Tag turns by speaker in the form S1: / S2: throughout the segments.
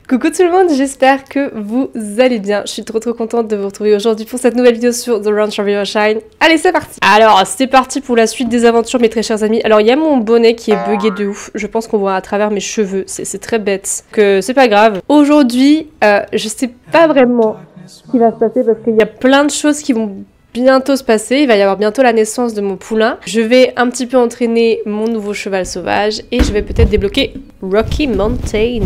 S1: Coucou tout le monde, j'espère que vous allez bien. Je suis trop contente de vous retrouver aujourd'hui pour cette nouvelle vidéo sur The Ranch of Riverside. Allez, c'est parti. Alors, c'est parti pour la suite des aventures, mes très chers amis. Alors, il y a mon bonnet qui est bugué de ouf. Je pense qu'on voit à travers mes cheveux. C'est très bête. Que c'est pas grave. Aujourd'hui, je sais pas vraiment ce qui va se passer parce qu'il y a plein de choses qui vont bientôt se passer, il va y avoir bientôt la naissance de mon poulain. Je vais un petit peu entraîner mon nouveau cheval sauvage et je vais peut-être débloquer Rocky Mountain.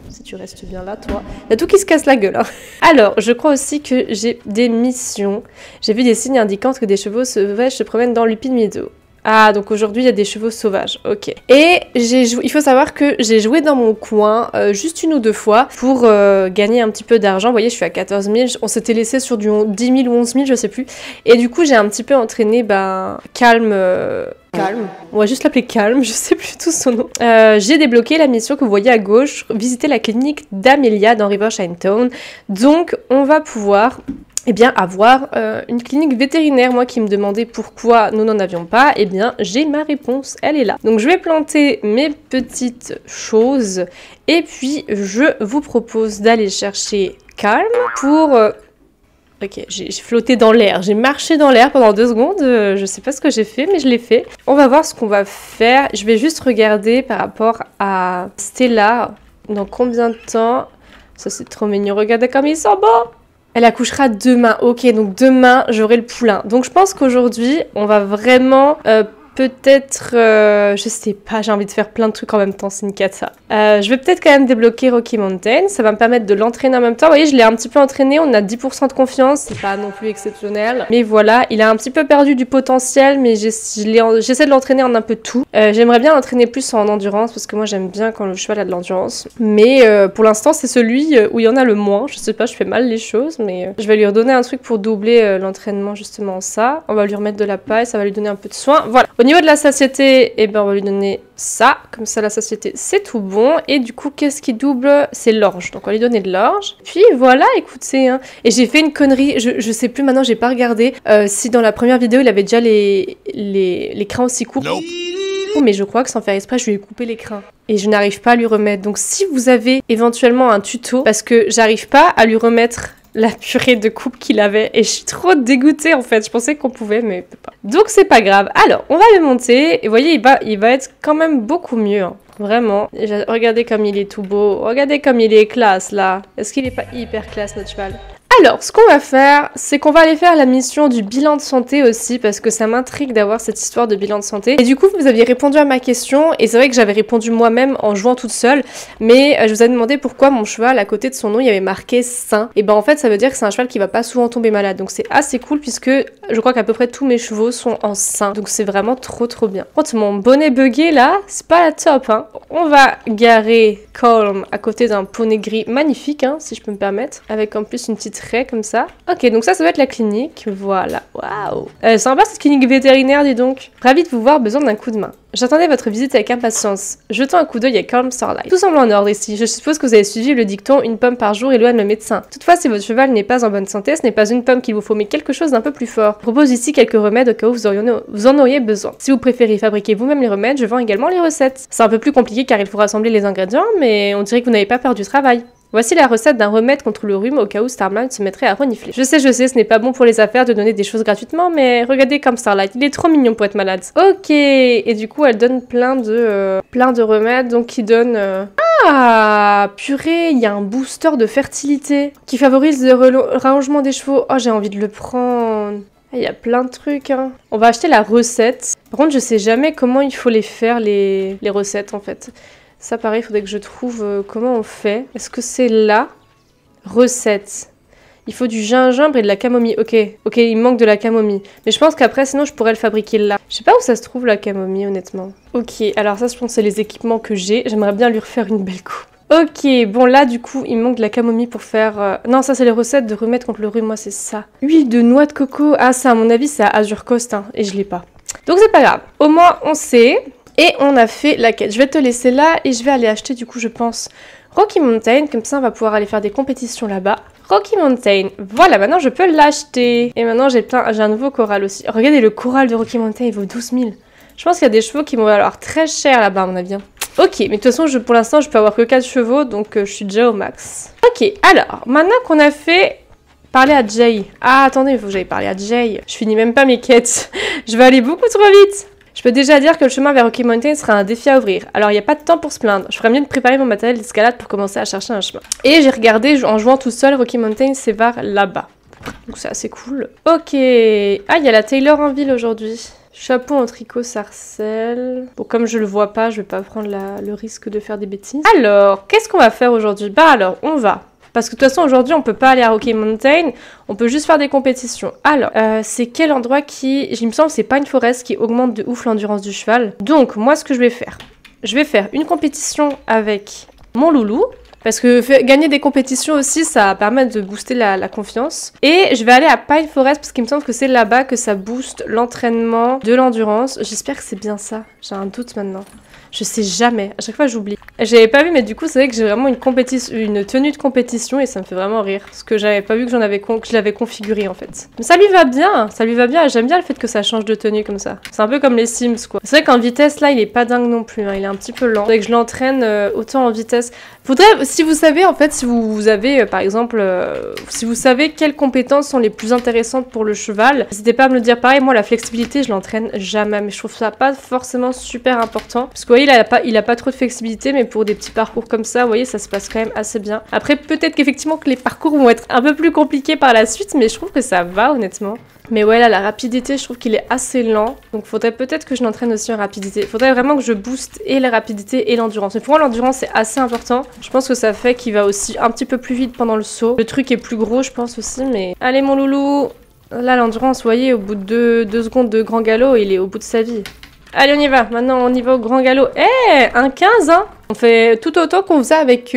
S1: Si tu restes bien là, toi. Il y a tout qui se casse la gueule. Hein. Alors, je crois aussi que j'ai des missions. J'ai vu des signes indiquant que des chevaux sauvages se promènent dans Lupin Meadow. Ah, donc aujourd'hui, il y a des chevaux sauvages. Ok. Et il faut savoir que j'ai joué dans mon coin juste une ou deux fois pour gagner un petit peu d'argent. Vous voyez, je suis à 14 000. On s'était laissé sur du 10 000 ou 11 000, je sais plus. Et du coup, j'ai un petit peu entraîné, Calme. Calme. On va juste l'appeler Calme, je sais plus tout son nom. J'ai débloqué la mission que vous voyez à gauche, visiter la clinique d'Amelia dans Riverside Town. Donc, on va pouvoir... Eh bien, avoir une clinique vétérinaire. Moi qui me demandais pourquoi nous n'en avions pas, eh bien, j'ai ma réponse, elle est là. Donc, je vais planter mes petites choses et puis je vous propose d'aller chercher Calme pour... Ok, j'ai flotté dans l'air, j'ai marché dans l'air pendant 2 secondes, je sais pas ce que j'ai fait, mais je l'ai fait. On va voir ce qu'on va faire. Je vais juste regarder par rapport à Stella, dans combien de temps. Ça, c'est trop mignon, regardez comme ils sont beaux. Elle accouchera demain. Ok, donc demain, j'aurai le poulain. Donc je pense qu'aujourd'hui, on va vraiment peut-être... je sais pas, j'ai envie de faire plein de trucs en même temps, c'est une cata. Je vais peut-être quand même débloquer Rocky Mountain. Ça va me permettre de l'entraîner en même temps. Vous voyez, je l'ai un petit peu entraîné. On a 10% de confiance. C'est pas non plus exceptionnel. Mais voilà, il a un petit peu perdu du potentiel. Mais j'essaie de l'entraîner en un peu tout. J'aimerais bien l'entraîner plus en endurance. Parce que moi, j'aime bien quand le cheval a de l'endurance. Mais pour l'instant, c'est celui où il y en a le moins. Je sais pas, je fais mal les choses. Mais je vais lui redonner un truc pour doubler l'entraînement, justement ça. On va lui remettre de la paille. Ça va lui donner un peu de soin. Voilà. Au niveau de la satiété, eh ben, on va lui donner ça. Comme ça, la satiété, c'est tout bon. Et du coup, qu'est-ce qui double? C'est l'orge. Donc, on va lui donner de l'orge. Puis, voilà, écoutez. Hein. Et j'ai fait une connerie. Je sais plus maintenant, j'ai pas regardé si dans la première vidéo, il avait déjà les crins aussi courts. Nope. Mais je crois que sans faire exprès, je lui ai coupé les crins. Et je n'arrive pas à lui remettre. Donc, si vous avez éventuellement un tuto, parce que j'arrive pas à lui remettre... la purée de coupe qu'il avait et je suis trop dégoûtée en fait, je pensais qu'on pouvait mais peut pas. Donc c'est pas grave. Alors on va le monter et vous voyez il va être quand même beaucoup mieux, hein. Vraiment. Regardez comme il est tout beau, regardez comme il est classe là. Est-ce qu'il est pas hyper classe notre cheval? Alors, ce qu'on va faire, c'est qu'on va aller faire la mission du bilan de santé aussi, parce que ça m'intrigue d'avoir cette histoire de bilan de santé. Et du coup, vous aviez répondu à ma question, et c'est vrai que j'avais répondu moi-même en jouant toute seule, mais je vous ai demandé pourquoi mon cheval, à côté de son nom, il y avait marqué sain. Et ben en fait, ça veut dire que c'est un cheval qui va pas souvent tomber malade, donc c'est assez cool, puisque je crois qu'à peu près tous mes chevaux sont en sain, donc c'est vraiment trop bien. Par contre, mon bonnet buggé là, c'est pas la top, hein. On va garer Calm à côté d'un poney gris magnifique, hein, si je peux me permettre, avec en plus une petite comme ça. Ok, donc ça va être la clinique. Voilà. Waouh. Sympa cette clinique vétérinaire, dis donc. Ravi de vous voir, besoin d'un coup de main. J'attendais votre visite avec impatience. Jetant un coup d'œil à Calm Starlight. Tout semble en ordre ici. Je suppose que vous avez suivi le dicton une pomme par jour éloigne le médecin. Toutefois, si votre cheval n'est pas en bonne santé, ce n'est pas une pomme qu'il vous faut, mais quelque chose d'un peu plus fort. Je propose ici quelques remèdes au cas où vous en auriez besoin. Si vous préférez fabriquer vous-même les remèdes, je vends également les recettes. C'est un peu plus compliqué car il faut rassembler les ingrédients, mais on dirait que vous n'avez pas peur du travail. Voici la recette d'un remède contre le rhume au cas où Starlight se mettrait à renifler. Je sais, ce n'est pas bon pour les affaires de donner des choses gratuitement, mais regardez comme Starlight, il est trop mignon pour être malade. Ok, et du coup elle donne plein de remèdes, donc il donne... Ah, purée, il y a un booster de fertilité qui favorise le rallongement des chevaux. Oh, j'ai envie de le prendre. Il y a plein de trucs, hein. On va acheter la recette. Par contre, je sais jamais comment il faut les faire, les recettes en fait. Ça, pareil, il faudrait que je trouve comment on fait. Est-ce que c'est là? Recette. Il faut du gingembre et de la camomille. Ok, il me manque de la camomille. Mais je pense qu'après, sinon, je pourrais le fabriquer là. Je sais pas où ça se trouve, la camomille, honnêtement. Ok, alors ça, je pense que c'est les équipements que j'ai. J'aimerais bien lui refaire une belle coupe. Ok, bon là, du coup, il me manque de la camomille pour faire... Non, ça, c'est les recettes de remède contre le rhume. Moi, c'est ça. Huile de noix de coco. Ah, ça, à mon avis, c'est à Azure Coast, hein, et je l'ai pas. Donc, c'est pas grave. Au moins, on sait... Et on a fait la quête. Je vais te laisser là et je vais aller acheter du coup je pense Rocky Mountain. Comme ça on va pouvoir aller faire des compétitions là-bas. Rocky Mountain. Voilà, maintenant je peux l'acheter. Et maintenant j'ai un nouveau coral aussi. Regardez le coral de Rocky Mountain, il vaut 12 000. Je pense qu'il y a des chevaux qui vont valoir très cher là-bas à mon avis. Ok, mais de toute façon, pour l'instant, je peux avoir que 4 chevaux, donc je suis déjà au max. Ok, alors, maintenant qu'on a fait parler à Jay. Ah, attendez, il faut que j'aille parler à Jay. Je finis même pas mes quêtes. Je vais aller beaucoup trop vite. Je peux déjà dire que le chemin vers Rocky Mountain sera un défi à ouvrir. Alors, il n'y a pas de temps pour se plaindre. Je ferais mieux de préparer mon matériel d'escalade pour commencer à chercher un chemin. Et j'ai regardé, en jouant tout seul, Rocky Mountain, c'est vers là-bas. Donc, c'est assez cool. Ok. Ah, il y a la Taylor en ville aujourd'hui. Chapeau en tricot sarcelle. Bon, comme je le vois pas, je vais pas prendre le risque de faire des bêtises. Alors, qu'est-ce qu'on va faire aujourd'hui? Bah alors, on va... Parce que de toute façon, aujourd'hui, on peut pas aller à Rocky Mountain. On peut juste faire des compétitions. Alors, c'est quel endroit qui... Il me semble que c'est Pine Forest qui augmente de ouf l'endurance du cheval. Donc, moi, ce que je vais faire une compétition avec mon loulou. Parce que gagner des compétitions aussi, ça permet de booster la confiance. Et je vais aller à Pine Forest parce qu'il me semble que c'est là-bas que ça booste l'entraînement de l'endurance. J'espère que c'est bien ça. J'ai un doute maintenant. Je sais jamais. À chaque fois, j'oublie. J'avais pas vu, mais du coup, c'est vrai que j'ai vraiment une tenue de compétition et ça me fait vraiment rire. Parce que j'avais pas vu que je l'avais configuré en fait. Mais ça lui va bien. Ça lui va bien. J'aime bien le fait que ça change de tenue comme ça. C'est un peu comme les Sims, quoi. C'est vrai qu'en vitesse, là, il est pas dingue non plus. Hein. Il est un petit peu lent. Faudrait que je l'entraîne autant en vitesse. Faudrait, si vous savez, en fait, si vous avez, par exemple, si vous savez quelles compétences sont les plus intéressantes pour le cheval, n'hésitez pas à me le dire. Pareil, moi, la flexibilité, je l'entraîne jamais. Mais je trouve ça pas forcément super important. Parce que, vous voyez, il a pas trop de flexibilité, mais pour des petits parcours comme ça, vous voyez, ça se passe quand même assez bien. Après, peut-être qu'effectivement que les parcours vont être un peu plus compliqués par la suite, mais je trouve que ça va, honnêtement. Mais ouais, là, la rapidité, je trouve qu'il est assez lent. Donc, faudrait peut-être que je l'entraîne aussi en rapidité. Faudrait vraiment que je booste et la rapidité et l'endurance. Mais pour moi, l'endurance, c'est assez important. Je pense que ça fait qu'il va aussi un petit peu plus vite pendant le saut. Le truc est plus gros, je pense aussi, mais... Allez, mon loulou! Là, l'endurance, vous voyez, au bout de 2 secondes de grand galop, il est au bout de sa vie. Allez, on y va. Maintenant, on y va au grand galop. Eh, un 15, hein. On fait tout autant qu'on faisait avec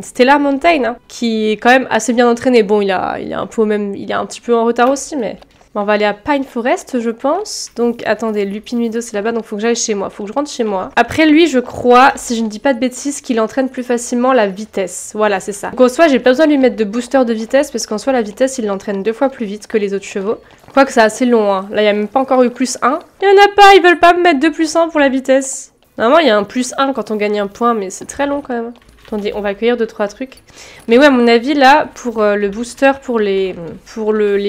S1: Stellar Mountain, hein, qui est quand même assez bien entraîné. Bon, il est un petit peu en retard aussi, mais... Bon, on va aller à Pine Forest, je pense. Donc, attendez, Lupinuido, c'est là-bas, donc faut que j'aille chez moi. Faut que je rentre chez moi. Après, lui, je crois, si je ne dis pas de bêtises, qu'il entraîne plus facilement la vitesse. Voilà, c'est ça. Donc, en soi, j'ai pas besoin de lui mettre de booster de vitesse, parce qu'en soi, la vitesse, il l'entraîne 2 fois plus vite que les autres chevaux. Quoique c'est assez long, hein. Là, il n'y a même pas encore eu plus 1. Il n'y en a pas, ils veulent pas me mettre de plus 1 pour la vitesse. Normalement, il y a un plus 1 quand on gagne un point, mais c'est très long quand même. Attendez, on va accueillir 2-3 trucs. Mais ouais, à mon avis, là, pour le booster, pour les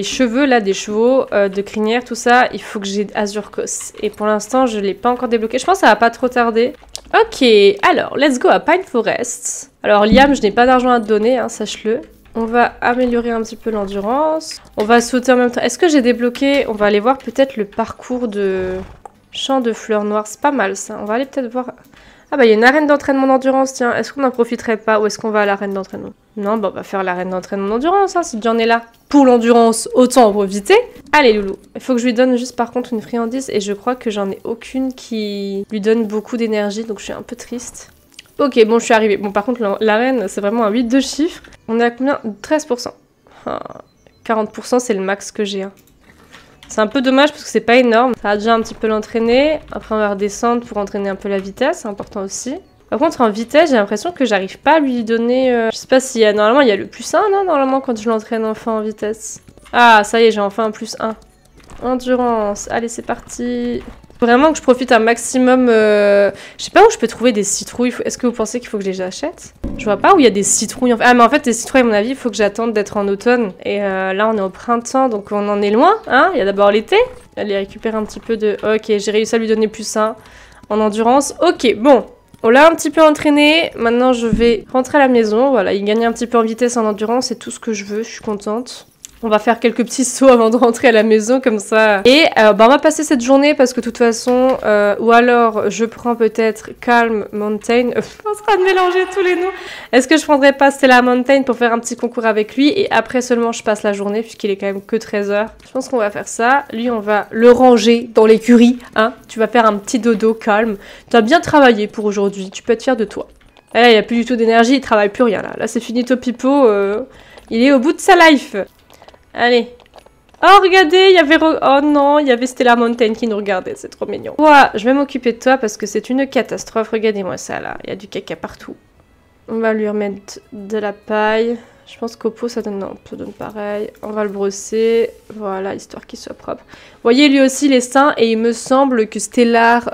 S1: cheveux, là, des chevaux, de crinière, tout ça, il faut que j'ai Azurkos. Et pour l'instant, je ne l'ai pas encore débloqué. Je pense que ça va pas trop tarder. Ok, alors, let's go à Pine Forest. Alors, Liam, je n'ai pas d'argent à te donner, hein, sache-le. On va améliorer un petit peu l'endurance. On va sauter en même temps. Est-ce que j'ai débloqué? On va aller voir peut-être le parcours de champ de fleurs noires. C'est pas mal, ça. On va aller peut-être voir... Ah bah il y a une arène d'entraînement d'endurance, tiens. Est-ce qu'on n'en profiterait pas ou est-ce qu'on va à l'arène d'entraînement? Non, bah on va faire l'arène d'entraînement d'endurance, hein, si John est là. Pour l'endurance, autant en profiter. Allez loulou. Il faut que je lui donne juste par contre une friandise et je crois que j'en ai aucune qui lui donne beaucoup d'énergie, donc je suis un peu triste. Ok, bon je suis arrivée. Bon par contre l'arène c'est vraiment un 8 de chiffres. On est à combien? 13%. Ah, 40% c'est le max que j'ai. Hein. C'est un peu dommage parce que c'est pas énorme. Ça a déjà un petit peu l'entraîner. Après on va redescendre pour entraîner un peu la vitesse, c'est important aussi. Par contre en vitesse j'ai l'impression que j'arrive pas à lui donner... Je sais pas s'il y a... Normalement il y a le plus 1 non? Normalement quand je l'entraîne enfin en vitesse. Ah ça y est j'ai enfin un plus 1. Endurance, allez c'est parti. Vraiment que je profite un maximum... Je sais pas où je peux trouver des citrouilles. Est-ce que vous pensez qu'il faut que je les achète? Je vois pas où il y a des citrouilles. Ah mais en fait les citrouilles à mon avis il faut que j'attende d'être en automne. Et là on est au printemps donc on en est loin. Hein, il y a d'abord l'été. Aller récupérer un petit peu de... Ok j'ai réussi à lui donner plus 1 en endurance. Ok bon. On l'a un petit peu entraîné. Maintenant je vais rentrer à la maison. Voilà il gagne un petit peu en vitesse en endurance. C'est tout ce que je veux. Je suis contente. On va faire quelques petits sauts avant de rentrer à la maison comme ça. Et bah on va passer cette journée parce que de toute façon, ou alors je prends peut-être Calm Mountain. On sera de mélanger tous les noms. Est-ce que je prendrais pas Stellar Mountain pour faire un petit concours avec lui et après seulement je passe la journée puisqu'il est quand même que 13 h. Je pense qu'on va faire ça. Lui on va le ranger dans l'écurie. Hein. Tu vas faire un petit dodo calme. Tu as bien travaillé pour aujourd'hui. Tu peux être fier de toi. Et là il n'y a plus du tout d'énergie. Il travaille plus rien là. Là c'est finito pipo. Il est au bout de sa life. Allez. Oh, regardez, il y avait... Oh non, il y avait Stellar Mountain qui nous regardait, c'est trop mignon. Ouais, je vais m'occuper de toi parce que c'est une catastrophe. Regardez-moi ça, là. Il y a du caca partout. On va lui remettre de la paille. Je pense qu'au pot, ça donne... Non, ça donne pareil. On va le brosser. Voilà, histoire qu'il soit propre. Vous voyez, lui aussi, il est sain. Et il me semble que Stellar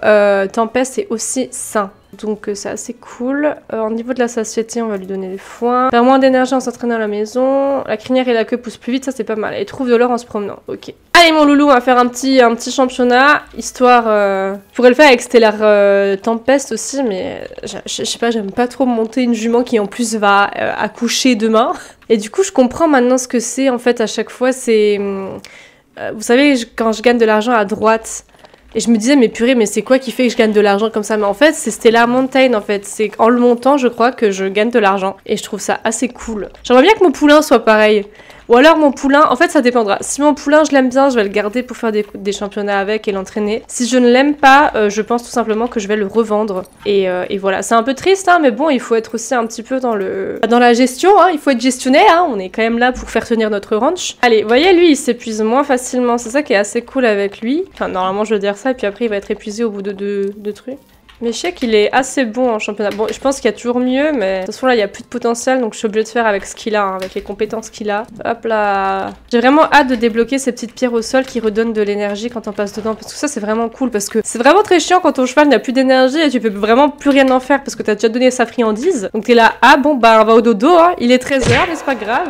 S1: Tempest est aussi sain. Donc c'est assez cool. Au niveau de la satiété, on va lui donner des foins. Faire moins d'énergie en s'entraînant à la maison. La crinière et la queue poussent plus vite, ça c'est pas mal. Et trouve de l'or en se promenant. Ok. Allez mon loulou, on va faire un petit championnat. Histoire... Je pourrais le faire avec Stellar Tempest aussi, mais je sais pas, j'aime pas trop monter une jument qui en plus va accoucher demain. Et du coup, je comprends maintenant ce que c'est en fait à chaque fois. C'est... vous savez, quand je gagne de l'argent à droite... Et je me disais, mais purée, mais c'est quoi qui fait que je gagne de l'argent comme ça? Mais en fait, c'est Stellar Mountain, en fait. C'est en le montant, je crois, que je gagne de l'argent. Et je trouve ça assez cool. J'aimerais bien que mon poulain soit pareil. Ou alors mon poulain, en fait, ça dépendra. Si mon poulain, je l'aime bien, je vais le garder pour faire des championnats avec et l'entraîner. Si je ne l'aime pas, je pense tout simplement que je vais le revendre. Et voilà, c'est un peu triste, hein, mais bon, il faut être aussi un petit peu dans la gestion, hein. Il faut être gestionnaire, hein. On est quand même là pour faire tenir notre ranch. Allez, vous voyez, lui, il s'épuise moins facilement. C'est ça qui est assez cool avec lui. Enfin, normalement, je veux dire ça, et puis après, il va être épuisé au bout de deux trucs. Mais je sais qu'il est assez bon en championnat. Bon, je pense qu'il y a toujours mieux, mais de toute façon là, il n'y a plus de potentiel, donc je suis obligée de faire avec ce qu'il a, hein, avec les compétences qu'il a. Hop là. J'ai vraiment hâte de débloquer ces petites pierres au sol qui redonnent de l'énergie quand on passe dedans, parce que ça, c'est vraiment cool, parce que c'est vraiment très chiant quand ton cheval n'a plus d'énergie et tu peux vraiment plus rien en faire, parce que t'as déjà donné sa friandise. Donc t'es là, ah bon, bah on va au dodo, hein. Il est 13 h, mais c'est pas grave.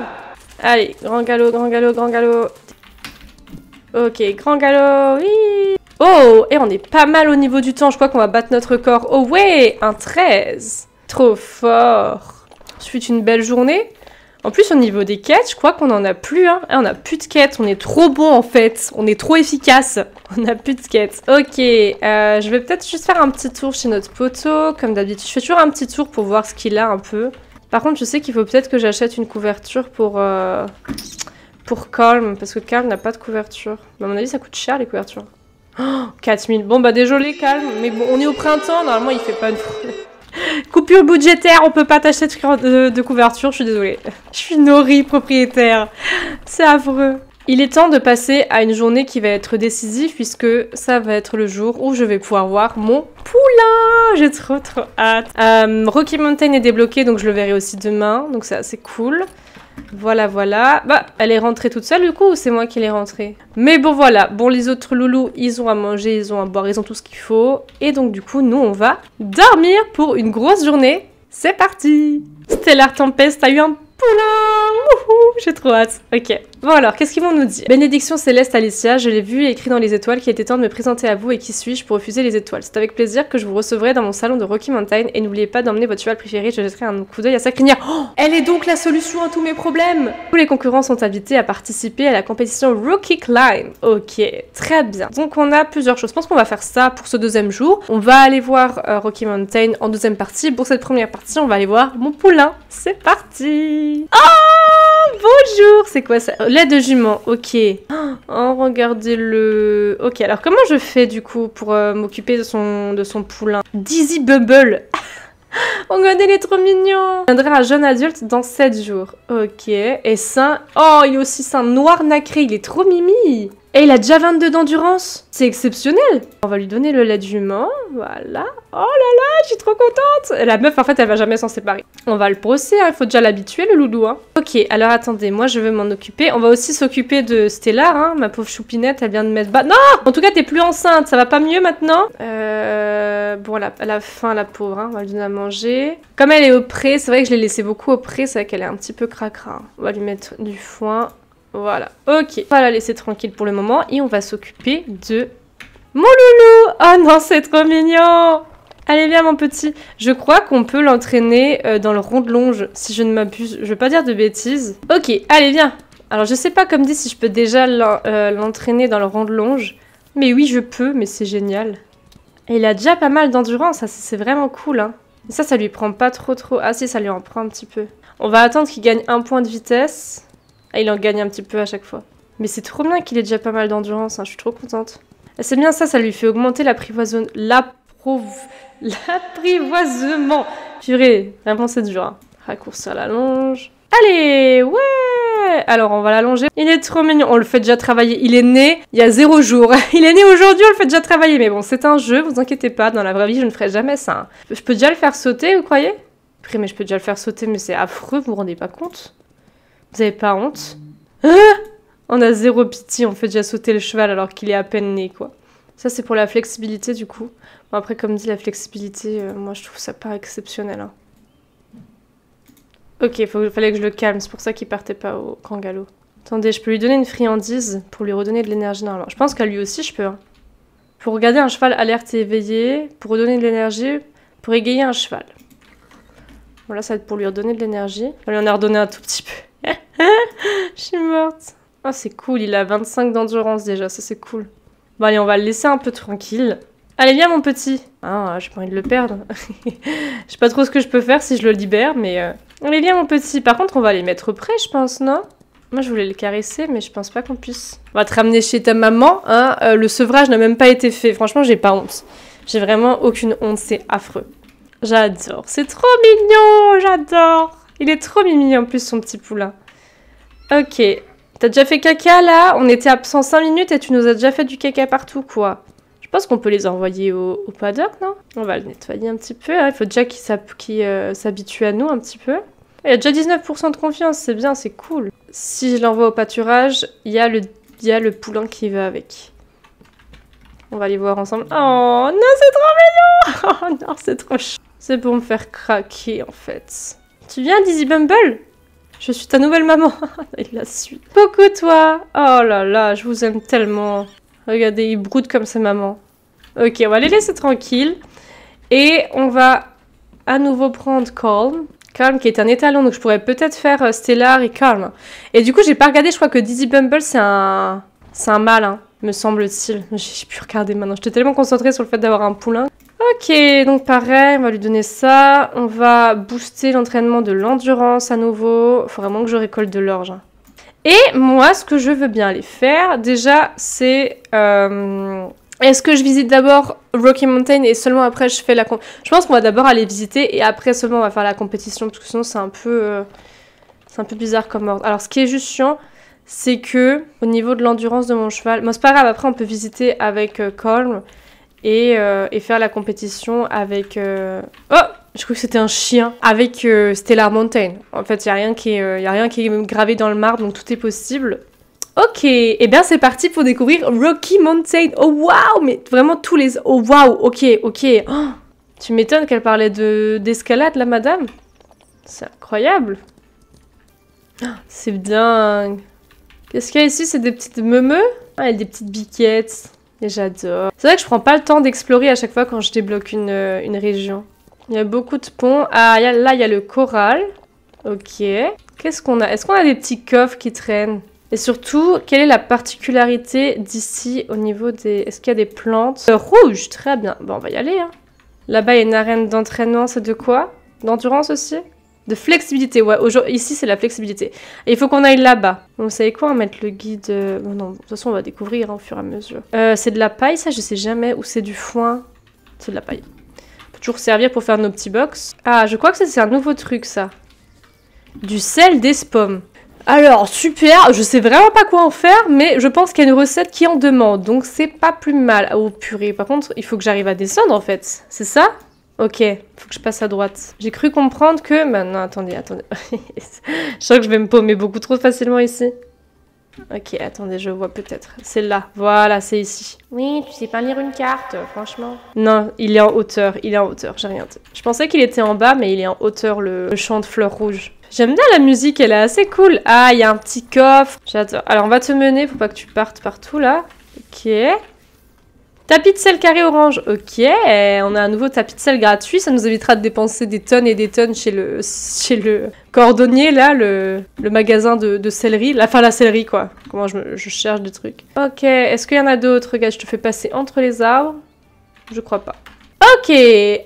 S1: Allez, grand galop, grand galop, grand galop. Ok, grand galop, oui. Oh, et on est pas mal au niveau du temps. Je crois qu'on va battre notre record. Oh ouais, un 13. Trop fort. Ensuite, une belle journée. En plus, au niveau des quêtes, je crois qu'on en a plus. Hein. On a plus de quêtes. On est trop bon, en fait. On est trop efficace. On a plus de quêtes. Ok, je vais peut-être juste faire un petit tour chez notre poteau. Comme d'habitude, je fais toujours un petit tour pour voir ce qu'il a un peu. Par contre, je sais qu'il faut peut-être que j'achète une couverture pour Calm. Parce que Calm n'a pas de couverture. Mais à mon avis, ça coûte cher, les couvertures. Oh, 4000. Bon, bah désolé, Calme. Mais bon, on est au printemps. Normalement, il fait pas de... Coupure budgétaire. On peut pas t'acheter de couverture. Je suis désolée. Je suis Nori, propriétaire. C'est affreux. Il est temps de passer à une journée qui va être décisive puisque ça va être le jour où je vais pouvoir voir mon poulain. J'ai trop hâte. Rocky Mountain est débloqué, donc je le verrai aussi demain. Donc c'est assez cool. Voilà, voilà. Bah, elle est rentrée toute seule du coup ou c'est moi qui l'ai rentrée? Mais bon, voilà. Bon, les autres loulous, ils ont à manger, ils ont à boire, ils ont tout ce qu'il faut. Et donc, du coup, nous, on va dormir pour une grosse journée. C'est parti! Stellar Tempest a eu un poulain! Wouhou! J'ai trop hâte. Ok. Bon alors, qu'est-ce qu'ils vont nous dire? Bénédiction céleste Alicia, je l'ai vu écrit dans les étoiles qu'il était temps de me présenter à vous et qui suis-je pour refuser les étoiles. C'est avec plaisir que je vous recevrai dans mon salon de Rocky Mountain et n'oubliez pas d'emmener votre cheval préféré, je jetterai un coup d'œil à sa crinière. Oh, elle est donc la solution à tous mes problèmes! Tous les concurrents sont invités à participer à la compétition Rookie Climb. Ok, très bien. Donc on a plusieurs choses. Je pense qu'on va faire ça pour ce deuxième jour. On va aller voir Rocky Mountain en deuxième partie. Pour cette première partie, on va aller voir mon poulain. C'est parti! Oh, bonjour! C'est quoi ça? Lait de jument, ok. Oh, regardez-le. Ok, alors comment je fais du coup pour m'occuper de son poulain? Dizzy Bubble. Oh, regardez, il est trop mignon. Il viendra un jeune adulte dans 7 jours. Ok, et sain. Oh, il est aussi sain. Noir nacré, il est trop mimi. Et il a déjà 22 d'endurance. C'est exceptionnel. On va lui donner le lait de jument. Voilà. Oh là là, je suis trop contente. La meuf, en fait, elle va jamais s'en séparer. On va le brosser, hein. Il faut déjà l'habituer, le loulou. Hein. Ok, alors attendez, moi, je vais m'en occuper. On va aussi s'occuper de Stellar. Hein. Ma pauvre choupinette, elle vient de mettre bas. Non! En tout cas, t'es plus enceinte. Ça va pas mieux maintenant? Bon, elle a faim, la pauvre. Hein. On va lui donner à manger. Comme elle est au pré, c'est vrai que je l'ai laissée beaucoup au pré. C'est vrai qu'elle est un petit peu cracra. On va lui mettre du foin. Voilà, ok. On va la laisser tranquille pour le moment et on va s'occuper de mon loulou. Oh non, c'est trop mignon. Allez, viens mon petit. Je crois qu'on peut l'entraîner dans le rond de longe, si je ne m'abuse. Je veux pas dire de bêtises. Ok, allez, viens. Alors, je sais pas, comme dit, si je peux déjà l'entraîner dans le rond de longe. Mais oui, je peux, mais c'est génial. Et il a déjà pas mal d'endurance, c'est vraiment cool. Hein. Et ça lui prend pas trop. Ah si, ça lui en prend un petit peu. On va attendre qu'il gagne 1 point de vitesse. Ah, il en gagne un petit peu à chaque fois. Mais c'est trop bien qu'il ait déjà pas mal d'endurance, hein. Je suis trop contente. C'est bien ça lui fait augmenter l'apprivoisement. L'apprivoisement. Purée, vraiment c'est dur. Hein. Raccourcir la longe. Allez, ouais. Alors on va l'allonger. Il est trop mignon. On le fait déjà travailler. Il est né il y a 0 jours. Il est né aujourd'hui, on le fait déjà travailler. Mais bon, c'est un jeu, vous inquiétez pas. Dans la vraie vie, je ne ferai jamais ça. Hein. Je peux déjà le faire sauter, vous croyez? Mais je peux déjà le faire sauter, mais c'est affreux, vous vous rendez pas compte? Vous avez pas honte? Ah, on a zéro pitié, on fait déjà sauter le cheval alors qu'il est à peine né, quoi. Ça, c'est pour la flexibilité, du coup. Bon, après, comme dit, la flexibilité, moi, je trouve ça pas exceptionnel. Hein. Ok, fallait que je le calme, c'est pour ça qu'il partait pas au grand galop. Attendez, je peux lui donner une friandise pour lui redonner de l'énergie normalement. Je pense qu'à lui aussi, je peux. Hein. Pour regarder un cheval alerte et éveillé, pour redonner de l'énergie, pour égayer un cheval. Voilà, ça va être pour lui redonner de l'énergie. On lui en a redonné un tout petit peu. Je suis morte. Oh, c'est cool, il a 25 d'endurance déjà, ça c'est cool. Bon, allez, on va le laisser un peu tranquille. Allez, viens, mon petit. Ah, j'ai pas envie de le perdre. Je sais pas trop ce que je peux faire si je le libère, mais... Allez, viens, mon petit. Par contre, on va les mettre près, je pense, non? Moi, je voulais le caresser, mais je pense pas qu'on puisse. On va te ramener chez ta maman, hein. Le sevrage n'a même pas été fait. Franchement, j'ai pas honte. J'ai vraiment aucune honte, c'est affreux. J'adore. C'est trop mignon, j'adore. Il est trop mimi, en plus, son petit poulain. Ok. T'as déjà fait caca, là? On était absent 5 minutes et tu nous as déjà fait du caca partout, quoi. Je pense qu'on peut les envoyer au paddock, non? On va le nettoyer un petit peu. Hein. Il faut déjà qu'il s'habitue à nous un petit peu. Il y a déjà 19% de confiance, c'est bien, c'est cool. Si je l'envoie au pâturage, il y a le poulain qui va avec. On va les voir ensemble. Oh non, c'est trop mignon! Oh non, c'est trop chou. C'est pour me faire craquer, en fait. Tu viens, Dizzy Bumble? Je suis ta nouvelle maman. Il la suit. Coucou, toi! Oh là là, je vous aime tellement. Regardez, il broute comme sa maman. Ok, on va les laisser tranquilles. Et on va à nouveau prendre Calm. Calm qui est un étalon, donc je pourrais peut-être faire Stellar et Calm. Et du coup, j'ai pas regardé, je crois que Dizzy Bumble, c'est un mâle, hein, me semble-t-il. J'ai pu regarder maintenant, j'étais tellement concentrée sur le fait d'avoir un poulain. Ok, donc pareil, on va lui donner ça. On va booster l'entraînement de l'endurance à nouveau. Il faut vraiment que je récolte de l'orge. Hein. Et moi, ce que je veux bien aller faire, déjà, c'est... Est-ce que je visite d'abord Rocky Mountain et seulement après je fais la... Je pense qu'on va d'abord aller visiter et après seulement on va faire la compétition parce que sinon c'est un peu bizarre comme ordre. Alors ce qui est juste chiant, c'est que au niveau de l'endurance de mon cheval... Bon c'est pas grave, après on peut visiter avec Calm et faire la compétition avec... Oh, je crois que c'était un chien avec Stellar Mountain. En fait, il n'y a rien qui est gravé dans le marbre, donc tout est possible. Ok, et bien c'est parti pour découvrir Rocky Mountain. Oh waouh, mais vraiment tous les... Oh waouh, ok. Oh, tu m'étonnes qu'elle parlait d'escalade, la madame. C'est incroyable. Oh, c'est dingue. Qu'est-ce qu'il y a ici? C'est des petites meumeux? Ah, il y a des petites biquettes. Et j'adore. C'est vrai que je prends pas le temps d'explorer à chaque fois quand je débloque une région. Il y a beaucoup de ponts. Ah, là, il y a le corral. Ok. Qu'est-ce qu'on a? Est-ce qu'on a des petits coffres qui traînent? Et surtout, quelle est la particularité d'ici au niveau des... Est-ce qu'il y a des plantes? Rouge, très bien. Bon, on va y aller. Hein. Là-bas, il y a une arène d'entraînement. C'est de quoi? D'endurance aussi? De flexibilité, ouais. Ici, c'est la flexibilité. Et il faut qu'on aille là-bas. Bon, vous savez quoi? On va mettre le guide... Bon, non, de toute façon, on va découvrir hein, au fur et à mesure. C'est de la paille, ça? Je sais jamais. Ou c'est du foin? C'est de la paille. Peut toujours servir pour faire nos petits box. Ah, je crois que c'est un nouveau truc, ça. Du sel d'espaume. Alors, super, je sais vraiment pas quoi en faire, mais je pense qu'il y a une recette qui en demande, donc c'est pas plus mal. Oh purée, par contre, il faut que j'arrive à descendre en fait, c'est ça? Ok, faut que je passe à droite. J'ai cru comprendre que... non, attendez. Je sens que je vais me paumer beaucoup trop facilement ici. Ok, attendez, je vois peut-être. C'est là, voilà, c'est ici. Oui, tu sais pas lire une carte, franchement. Non, il est en hauteur, j'ai rien dit. Je pensais qu'il était en bas, mais il est en hauteur, le champ de fleurs rouges. J'aime bien la musique, elle est assez cool. Ah, il y a un petit coffre. J'adore. Alors, on va te mener, faut pas que tu partes partout, là. Ok. Tapis de sel carré orange. Ok, on a un nouveau tapis de sel gratuit. Ça nous évitera de dépenser des tonnes et des tonnes chez le cordonnier, là, le magasin de céleri. Enfin, la céleri, quoi. Comment je cherche des trucs. Ok, est-ce qu'il y en a d'autres? Regarde, je te fais passer entre les arbres. Je crois pas. Ok,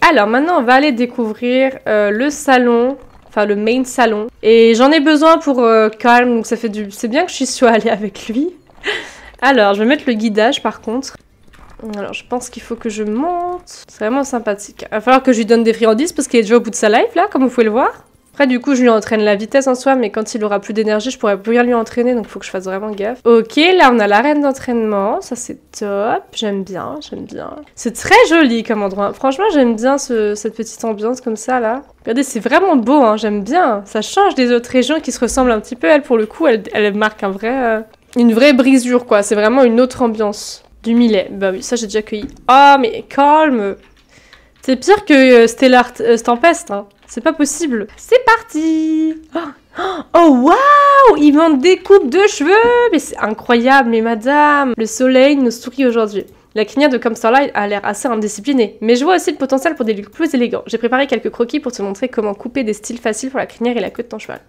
S1: alors maintenant, on va aller découvrir le salon... Enfin, le main salon. Et j'en ai besoin pour Calm, donc ça fait du... C'est bien que je sois allée avec lui. Alors, je vais mettre le guidage, par contre. Alors, je pense qu'il faut que je monte. C'est vraiment sympathique. Il va falloir que je lui donne des friandises, parce qu'il est déjà au bout de sa life, là, comme vous pouvez le voir. Après, du coup, je lui entraîne la vitesse en soi, mais quand il aura plus d'énergie, je pourrais plus rien lui entraîner, donc faut que je fasse vraiment gaffe. Ok, là, on a l'arène d'entraînement. Ça, c'est top. J'aime bien, j'aime bien. C'est très joli comme endroit. Franchement, j'aime bien cette petite ambiance comme ça, là. Regardez, c'est vraiment beau, hein. J'aime bien. Ça change des autres régions qui se ressemblent un petit peu. Elle, pour le coup, elle marque une vraie brisure, quoi. C'est vraiment une autre ambiance. Du millet. Bah oui, ça, j'ai déjà cueilli. Oh, mais calme. C'est pire que Stellar Tempest, hein. C'est pas possible. C'est parti. Oh waouh, ils vendent des coupes de cheveux. Mais c'est incroyable, mais madame. Le soleil nous sourit aujourd'hui. La crinière de Comme Starlight a l'air assez indisciplinée, mais je vois aussi le potentiel pour des looks plus élégants. J'ai préparé quelques croquis pour te montrer comment couper des styles faciles pour la crinière et la queue de ton cheval.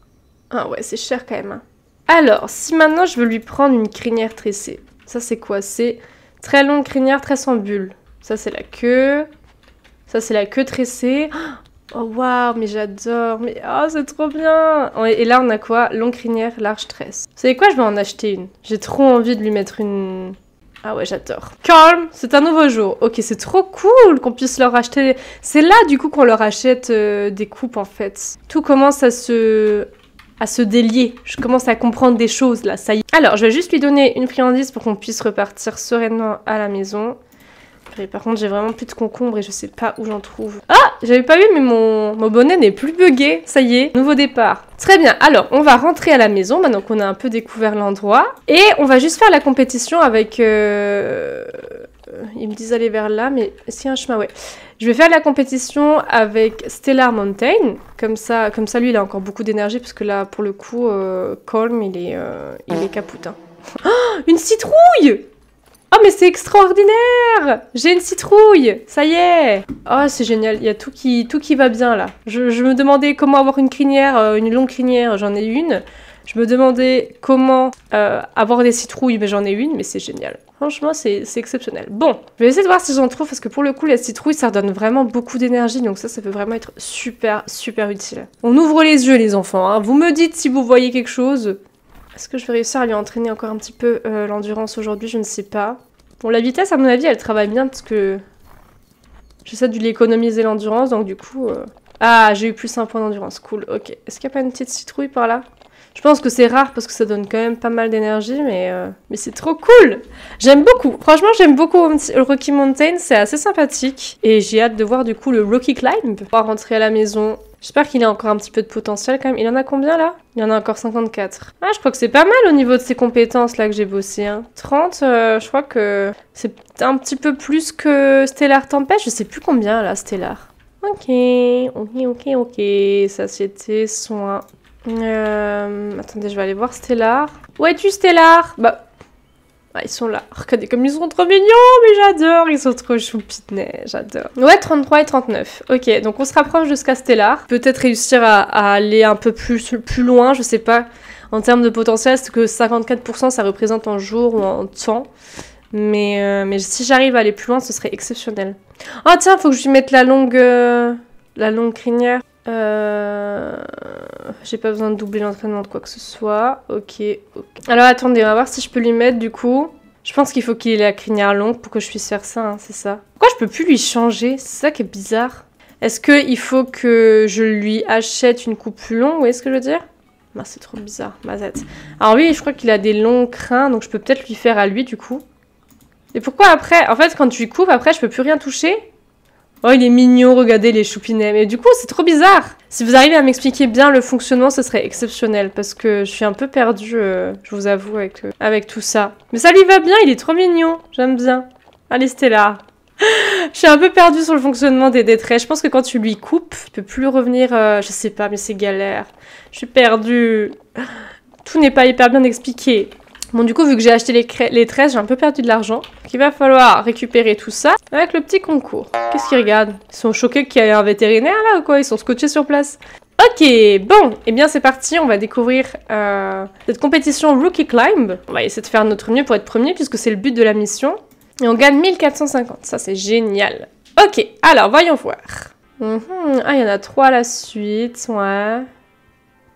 S1: Ah ouais, c'est cher quand même. Hein. Alors, si maintenant je veux lui prendre une crinière tressée, ça c'est quoi? C'est très longue crinière, tresse en bulle. Ça c'est la queue. Ça c'est la queue tressée. Oh waouh, mais j'adore, mais oh c'est trop bien. Et là on a quoi? Longue crinière, large tresse. Vous savez quoi? Je vais en acheter une. J'ai trop envie de lui mettre une... Ah ouais, j'adore. Calm, c'est un nouveau jour. Ok, c'est trop cool qu'on puisse leur acheter... C'est là du coup qu'on leur achète des coupes en fait. Tout commence à se délier. Je commence à comprendre des choses là, ça y est. Alors, je vais juste lui donner une friandise pour qu'on puisse repartir sereinement à la maison. Et par contre, j'ai vraiment plus de concombres et je sais pas où j'en trouve. Ah, j'avais pas vu, mais mon bonnet n'est plus buggé. Ça y est, nouveau départ. Très bien, alors on va rentrer à la maison maintenant qu'on a un peu découvert l'endroit. Et on va juste faire la compétition avec... Ils me disent aller vers là, mais est-ce qu'il y a un chemin? Ouais. Je vais faire la compétition avec Stellar Mountain. Comme ça, lui, il a encore beaucoup d'énergie parce que là, pour le coup, Colm, il est capoute. Hein. Oh, une citrouille! Oh mais c'est extraordinaire! J'ai une citrouille! Ça y est! Oh c'est génial, il y a tout qui va bien là. Je me demandais comment avoir une crinière, une longue crinière, j'en ai une. Je me demandais comment avoir des citrouilles, mais j'en ai une, mais c'est génial. Franchement, c'est exceptionnel. Bon, je vais essayer de voir si j'en trouve, parce que pour le coup, la citrouille, ça redonne vraiment beaucoup d'énergie, donc ça peut vraiment être super, super utile. On ouvre les yeux les enfants, hein. Vous me dites si vous voyez quelque chose. Est-ce que je vais réussir à lui entraîner encore un petit peu l'endurance aujourd'hui? Je ne sais pas. Bon, la vitesse, à mon avis, elle travaille bien parce que j'essaie de lui économiser l'endurance, donc du coup... Ah, j'ai eu plus un point d'endurance. Cool, ok. Est-ce qu'il n'y a pas une petite citrouille par là? Je pense que c'est rare parce que ça donne quand même pas mal d'énergie, mais c'est trop cool! J'aime beaucoup. Franchement, j'aime beaucoup Rocky Mountain, c'est assez sympathique. Et j'ai hâte de voir du coup le Rocky Climb. On va rentrer à la maison. J'espère qu'il a encore un petit peu de potentiel quand même. Il en a combien là? Il y en a encore 54. Ah, je crois que c'est pas mal au niveau de ses compétences là que j'ai bossé. Hein. 30, je crois que c'est un petit peu plus que Stellar Tempest. Je sais plus combien là, Stellar. Ok. Ça c'était soin. Attendez, je vais aller voir Stellar. Où es-tu, Stellar? Bah... Ah, ils sont là. Regardez comme ils sont trop mignons, mais j'adore. Ils sont trop choupinets, j'adore. Ouais, 33 et 39. Ok, donc on se rapproche jusqu'à Stellar. Peut-être réussir à aller un peu plus loin, je sais pas. En termes de potentiel, c'est que 54% ça représente en jour ou en temps. Mais si j'arrive à aller plus loin, ce serait exceptionnel. Oh tiens, faut que je lui mette la longue crinière. J'ai pas besoin de doubler l'entraînement de quoi que ce soit. Ok. Alors attendez, on va voir si je peux lui mettre du coup. Je pense qu'il faut qu'il ait la crinière longue pour que je puisse faire ça, hein, c'est ça. Pourquoi je peux plus lui changer? C'est ça qui est bizarre. Est-ce qu'il faut que je lui achète une coupe plus longue? Vous voyez ce que je veux dire? Bah, c'est trop bizarre, ma tête. Alors oui, je crois qu'il a des longs crins, donc je peux peut-être lui faire à lui du coup. Et pourquoi après? En fait, quand tu lui coupes, après, je peux plus rien toucher? Oh, il est mignon, regardez les choupinets. Mais du coup, c'est trop bizarre. Si vous arrivez à m'expliquer bien le fonctionnement, ce serait exceptionnel. Parce que je suis un peu perdue, je vous avoue, avec tout ça. Mais ça lui va bien, il est trop mignon. J'aime bien. Allez, Stellar. Je suis un peu perdue sur le fonctionnement des détraits. Je pense que quand tu lui coupes, tu peux plus revenir... je sais pas, mais c'est galère. Je suis perdue. Tout n'est pas hyper bien expliqué. Bon, du coup, vu que j'ai acheté les tresses, j'ai un peu perdu de l'argent. Donc, il va falloir récupérer tout ça avec le petit concours. Qu'est-ce qu'ils regardent? Ils sont choqués qu'il y ait un vétérinaire, là, ou quoi? Ils sont scotchés sur place. Ok, bon, eh bien, c'est parti. On va découvrir cette compétition Rookie Climb. On va essayer de faire notre mieux pour être premier, puisque c'est le but de la mission. Et on gagne 1450. Ça, c'est génial. Ok, alors, voyons voir. Ah, il y en a 3 à la suite, ouais.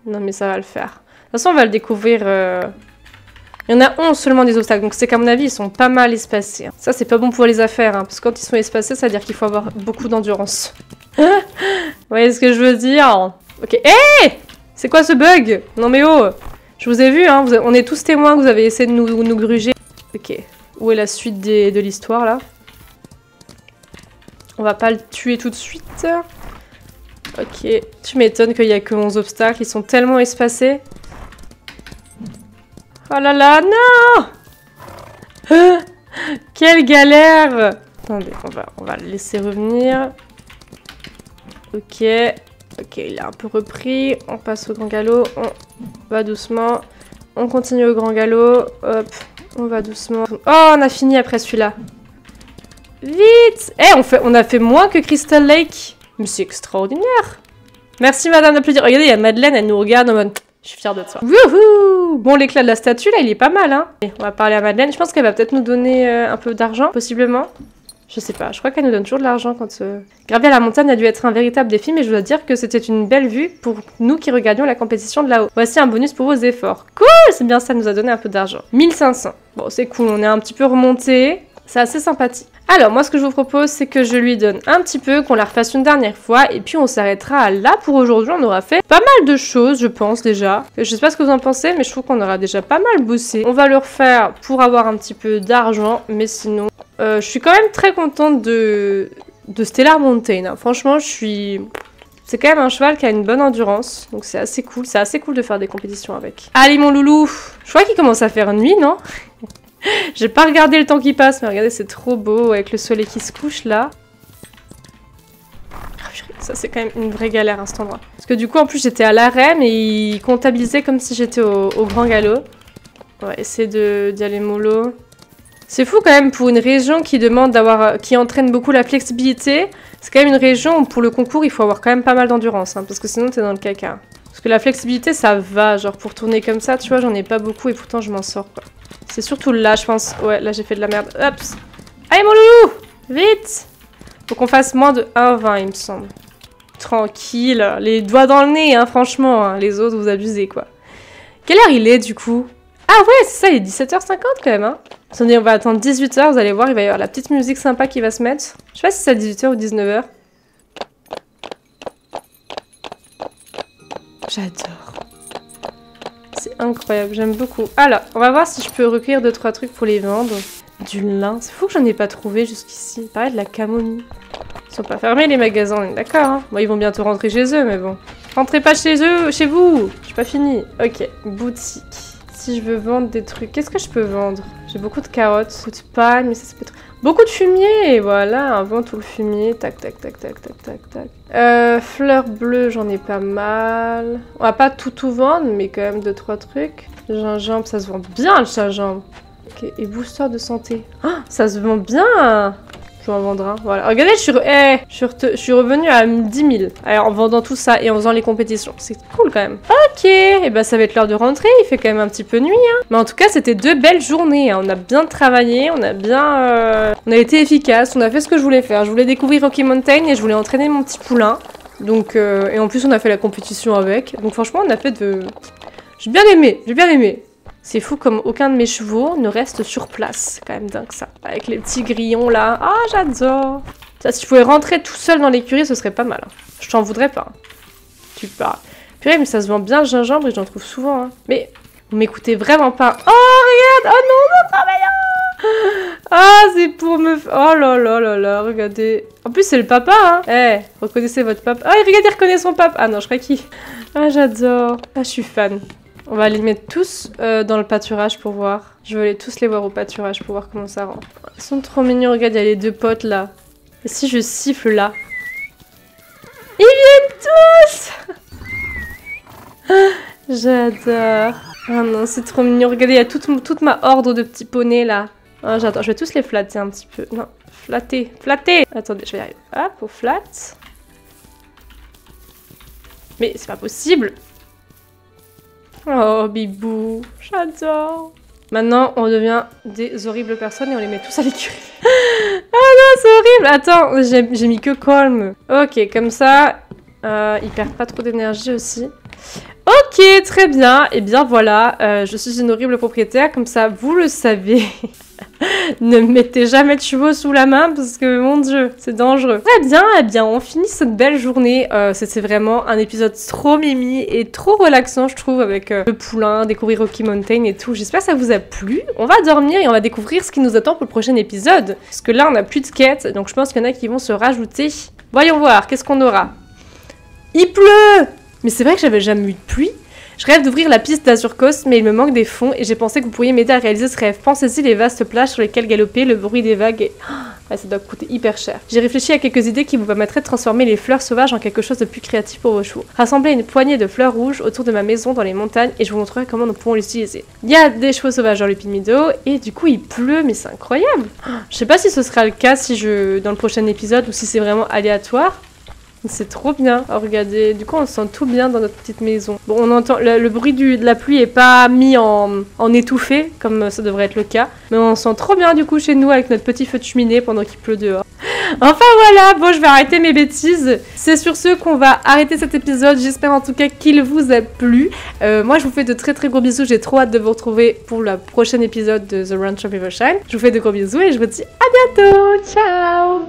S1: Non, mais ça va le faire. De toute façon, on va le découvrir... Il y en a 11 seulement des obstacles, donc c'est qu'à mon avis, ils sont pas mal espacés. Hein. Ça, c'est pas bon pour les affaires, hein, parce que quand ils sont espacés, ça veut dire qu'il faut avoir beaucoup d'endurance. Vous voyez ce que je veux dire? Ok. Hé, c'est quoi ce bug? Non mais oh, je vous ai vu, hein. On est tous témoins que vous avez essayé de nous gruger. Ok. Où est la suite de l'histoire, là? On va pas le tuer tout de suite. Ok. Tu m'étonnes qu'il y a que 11 obstacles. Ils sont tellement espacés. Oh là là, non! Quelle galère! Attendez, on va le laisser revenir. Ok. Ok, il a un peu repris. On passe au grand galop. On va doucement. On continue au grand galop. Hop. On va doucement. Oh, on a fini après celui-là. Vite! Eh, on a fait moins que Crystal Lake. Mais c'est extraordinaire. Merci madame d'applaudir. Regardez, il y a Madeleine, elle nous regarde en mode... Je suis fière de toi. Wouhou! Bon, l'éclat de la statue, là, il est pas mal, hein. Et on va parler à Madeleine. Je pense qu'elle va peut-être nous donner un peu d'argent, possiblement. Je sais pas, je crois qu'elle nous donne toujours de l'argent quand... Gravir la montagne a dû être un véritable défi, mais je dois dire que c'était une belle vue pour nous qui regardions la compétition de là-haut. Voici un bonus pour vos efforts. Cool! C'est bien, ça nous a donné un peu d'argent. 1500. Bon, c'est cool, on est un petit peu remonté. C'est assez sympathique. Alors, moi, ce que je vous propose, c'est que je lui donne un petit peu, qu'on la refasse une dernière fois, et puis on s'arrêtera là pour aujourd'hui. On aura fait pas mal de choses, je pense, déjà. Je sais pas ce que vous en pensez, mais je trouve qu'on aura déjà pas mal bossé. On va le refaire pour avoir un petit peu d'argent, mais sinon... je suis quand même très contente de Stellar Mountain. Hein. Franchement, je suis... C'est quand même un cheval qui a une bonne endurance, donc c'est assez cool. C'est assez cool de faire des compétitions avec. Allez, mon loulou! Je crois qu'il commence à faire nuit, non? J'ai pas regardé le temps qui passe, mais regardez, c'est trop beau avec le soleil qui se couche là. Ça, c'est quand même une vraie galère à cet endroit. Parce que du coup, en plus, j'étais à l'arrêt, mais il comptabilisait comme si j'étais au grand galop. On va essayer d'y aller mollo. C'est fou quand même pour une région qui demande qui entraîne beaucoup la flexibilité. C'est quand même une région où pour le concours, il faut avoir quand même pas mal d'endurance, hein, parce que sinon, t'es dans le caca. Parce que la flexibilité, ça va, genre pour tourner comme ça, tu vois, j'en ai pas beaucoup et pourtant je m'en sors, quoi. C'est surtout là, je pense. Ouais, là, j'ai fait de la merde. Hop. Allez, mon loulou! Vite! Faut qu'on fasse moins de 1,20, il me semble. Tranquille. Les doigts dans le nez, hein, franchement. Hein. Les autres, vous abusez, quoi. Quelle heure il est, du coup? Ah ouais, c'est ça, il est 17h50, quand même, hein. Attendez, on va attendre 18h, vous allez voir, il va y avoir la petite musique sympa qui va se mettre. Je sais pas si c'est à 18h ou 19h. J'adore. C'est incroyable, j'aime beaucoup. Alors, on va voir si je peux recueillir 2-3 trucs pour les vendre. Du lin, c'est fou que j'en ai pas trouvé jusqu'ici. Pareil, de la camomille. Ils sont pas fermés les magasins, on est d'accord, hein. Bon, ils vont bientôt rentrer chez eux, mais bon. Rentrez pas chez eux, chez vous. Je suis pas finie. Ok, boutique. Si je veux vendre des trucs, qu'est-ce que je peux vendre? J'ai beaucoup de carottes, de paille, mais ça peut être... Beaucoup de fumier, voilà, vend tout le fumier, tac, tac, tac, tac, tac, tac, tac. Fleurs bleues, j'en ai pas mal. On va pas tout vendre, mais quand même 2-3 trucs. Gingembre, ça se vend bien le gingembre. Ok, et booster de santé. Ah, ça se vend bien. Je vais en vendre un, voilà. Regardez, je suis revenue à 10 000. Alors, en vendant tout ça et en faisant les compétitions. C'est cool quand même. Ok, et ben ça va être l'heure de rentrer. Il fait quand même un petit peu nuit. Hein. Mais en tout cas, c'était 2 belles journées. Hein. On a bien travaillé, on a bien... On a été efficace, on a fait ce que je voulais faire. Je voulais découvrir Rocky Mountain et je voulais entraîner mon petit poulain. Donc, et en plus, on a fait la compétition avec. Donc franchement, on a fait de... J'ai bien aimé, j'ai bien aimé. C'est fou comme aucun de mes chevaux ne reste sur place. C'est quand même dingue ça. Avec les petits grillons là. Ah, j'adore. Ça, si je pouvais rentrer tout seul dans l'écurie, ce serait pas mal. Hein. Je t'en voudrais pas. Tu parles. Purée, mais ça se vend bien le gingembre et j'en trouve souvent. Hein. Mais vous m'écoutez vraiment pas. Oh, regarde. Oh non, notre travailleur. Ah, c'est pour me... Oh là là là là, regardez. En plus, c'est le papa, hein. Eh, hey, reconnaissez votre papa. Ah, regardez, il reconnaît son papa. Ah non, je crois qui. Ah, j'adore. Ah, je suis fan. On va les mettre tous dans le pâturage pour voir. Je veux tous les voir au pâturage pour voir comment ça rend. Ils sont trop mignons, regarde, il y a les 2 potes là. Et si je siffle là? Ils viennent tous. J'adore. Ah non, c'est trop mignon. Regardez, il y a toute ma horde de petits poneys là. Ah, j'adore. Je vais tous les flatter un petit peu. Non, flatter, flatter. Attendez, je vais y arriver. Hop, au flat. Mais c'est pas possible. Oh, bibou, j'adore. Maintenant, on devient des horribles personnes et on les met tous à l'écurie. Ah non, c'est horrible. Attends, j'ai mis que calme. Ok, comme ça, ils perdent pas trop d'énergie aussi. Ok, très bien. Et bien voilà, je suis une horrible propriétaire, comme ça, vous le savez. Ne mettez jamais de chevaux sous la main parce que, mon Dieu, c'est dangereux. Très bien, eh bien, on finit cette belle journée. C'était vraiment un épisode trop mimi et trop relaxant, je trouve, avec le poulain, découvrir Rocky Mountain et tout. J'espère que ça vous a plu. On va dormir et on va découvrir ce qui nous attend pour le prochain épisode. Parce que là, on n'a plus de quêtes, donc je pense qu'il y en a qui vont se rajouter. Voyons voir, qu'est-ce qu'on aura? Il pleut! Mais c'est vrai que j'avais jamais eu de pluie. Je rêve d'ouvrir la piste d'Azur Coast, mais il me manque des fonds et j'ai pensé que vous pourriez m'aider à réaliser ce rêve. Pensez-y, les vastes plages sur lesquelles galoper, le bruit des vagues et... Ah, ça doit coûter hyper cher. J'ai réfléchi à quelques idées qui vous permettraient de transformer les fleurs sauvages en quelque chose de plus créatif pour vos chevaux. Rassemblez une poignée de fleurs rouges autour de ma maison dans les montagnes et je vous montrerai comment nous pourrons l'utiliser. Il y a des chevaux sauvages dans le Pin Meadow et du coup il pleut, mais c'est incroyable. Je sais pas si ce sera le cas dans le prochain épisode ou si c'est vraiment aléatoire. C'est trop bien. Oh, regardez, du coup on se sent tout bien dans notre petite maison. Bon, on entend le bruit de la pluie est pas mis en étouffé comme ça devrait être le cas, mais on se sent trop bien du coup chez nous avec notre petit feu de cheminée pendant qu'il pleut dehors. Enfin voilà, bon je vais arrêter mes bêtises. C'est sur ce qu'on va arrêter cet épisode. J'espère en tout cas qu'il vous a plu. Moi je vous fais de très très gros bisous. J'ai trop hâte de vous retrouver pour le prochain épisode de The Ranch of Rivershine. Je vous fais de gros bisous et je vous dis à bientôt. Ciao.